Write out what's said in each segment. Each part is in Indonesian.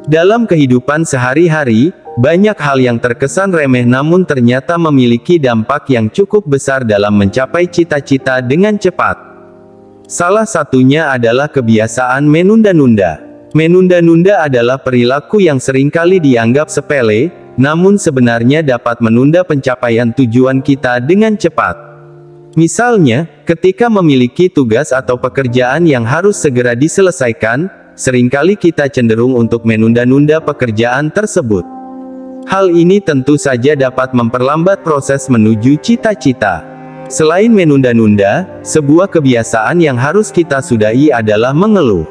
Dalam kehidupan sehari-hari, banyak hal yang terkesan remeh namun ternyata memiliki dampak yang cukup besar dalam mencapai cita-cita dengan cepat. Salah satunya adalah kebiasaan menunda-nunda. Menunda-nunda adalah perilaku yang seringkali dianggap sepele, namun sebenarnya dapat menunda pencapaian tujuan kita dengan cepat. Misalnya, ketika memiliki tugas atau pekerjaan yang harus segera diselesaikan, seringkali kita cenderung untuk menunda-nunda pekerjaan tersebut. Hal ini tentu saja dapat memperlambat proses menuju cita-cita. Selain menunda-nunda, sebuah kebiasaan yang harus kita sudahi adalah mengeluh.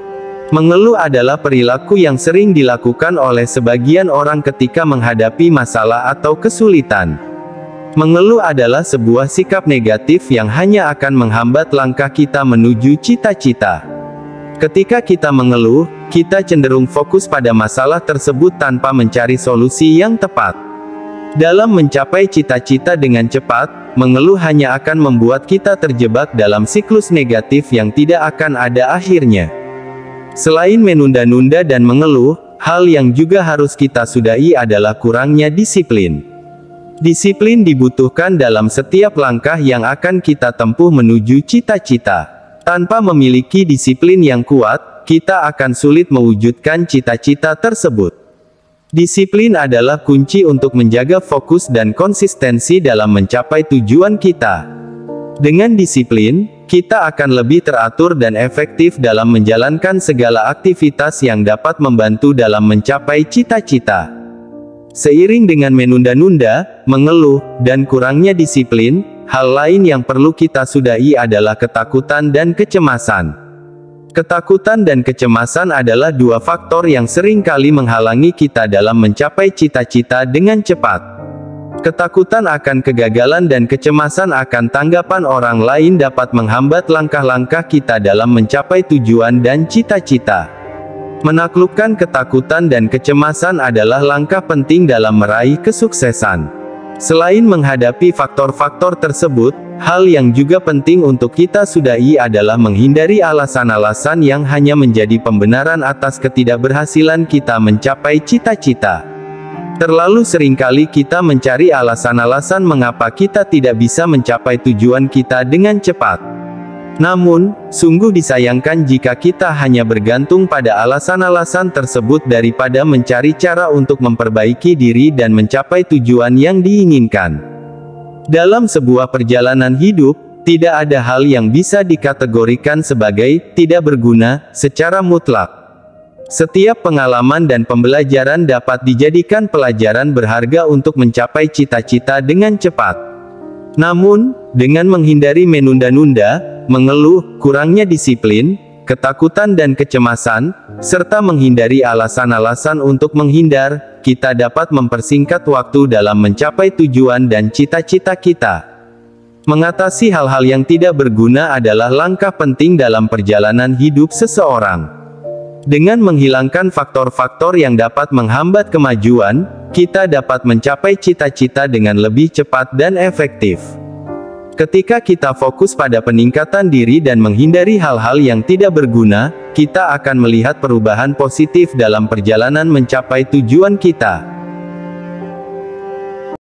Mengeluh adalah perilaku yang sering dilakukan oleh sebagian orang ketika menghadapi masalah atau kesulitan. Mengeluh adalah sebuah sikap negatif yang hanya akan menghambat langkah kita menuju cita-cita. Ketika kita mengeluh, kita cenderung fokus pada masalah tersebut tanpa mencari solusi yang tepat. Dalam mencapai cita-cita dengan cepat, mengeluh hanya akan membuat kita terjebak dalam siklus negatif yang tidak akan ada akhirnya. Selain menunda-nunda dan mengeluh, hal yang juga harus kita sudahi adalah kurangnya disiplin. Disiplin dibutuhkan dalam setiap langkah yang akan kita tempuh menuju cita-cita. Tanpa memiliki disiplin yang kuat, kita akan sulit mewujudkan cita-cita tersebut. Disiplin adalah kunci untuk menjaga fokus dan konsistensi dalam mencapai tujuan kita. Dengan disiplin, kita akan lebih teratur dan efektif dalam menjalankan segala aktivitas yang dapat membantu dalam mencapai cita-cita. Seiring dengan menunda-nunda, mengeluh, dan kurangnya disiplin, hal lain yang perlu kita sudahi adalah ketakutan dan kecemasan. Ketakutan dan kecemasan adalah dua faktor yang sering kali menghalangi kita dalam mencapai cita-cita dengan cepat. Ketakutan akan kegagalan dan kecemasan akan tanggapan orang lain dapat menghambat langkah-langkah kita dalam mencapai tujuan dan cita-cita. Menaklukkan ketakutan dan kecemasan adalah langkah penting dalam meraih kesuksesan. Selain menghadapi faktor-faktor tersebut, hal yang juga penting untuk kita sudahi adalah menghindari alasan-alasan yang hanya menjadi pembenaran atas ketidakberhasilan kita mencapai cita-cita. Terlalu seringkali kita mencari alasan-alasan mengapa kita tidak bisa mencapai tujuan kita dengan cepat. Namun, sungguh disayangkan jika kita hanya bergantung pada alasan-alasan tersebut daripada mencari cara untuk memperbaiki diri dan mencapai tujuan yang diinginkan. Dalam sebuah perjalanan hidup, tidak ada hal yang bisa dikategorikan sebagai tidak berguna secara mutlak. Setiap pengalaman dan pembelajaran dapat dijadikan pelajaran berharga untuk mencapai cita-cita dengan cepat. Namun, dengan menghindari menunda-nunda, mengeluh, kurangnya disiplin, ketakutan dan kecemasan, serta menghindari alasan-alasan untuk menghindar, kita dapat mempersingkat waktu dalam mencapai tujuan dan cita-cita kita. Mengatasi hal-hal yang tidak berguna adalah langkah penting dalam perjalanan hidup seseorang. Dengan menghilangkan faktor-faktor yang dapat menghambat kemajuan, kita dapat mencapai cita-cita dengan lebih cepat dan efektif. Ketika kita fokus pada peningkatan diri dan menghindari hal-hal yang tidak berguna, kita akan melihat perubahan positif dalam perjalanan mencapai tujuan kita.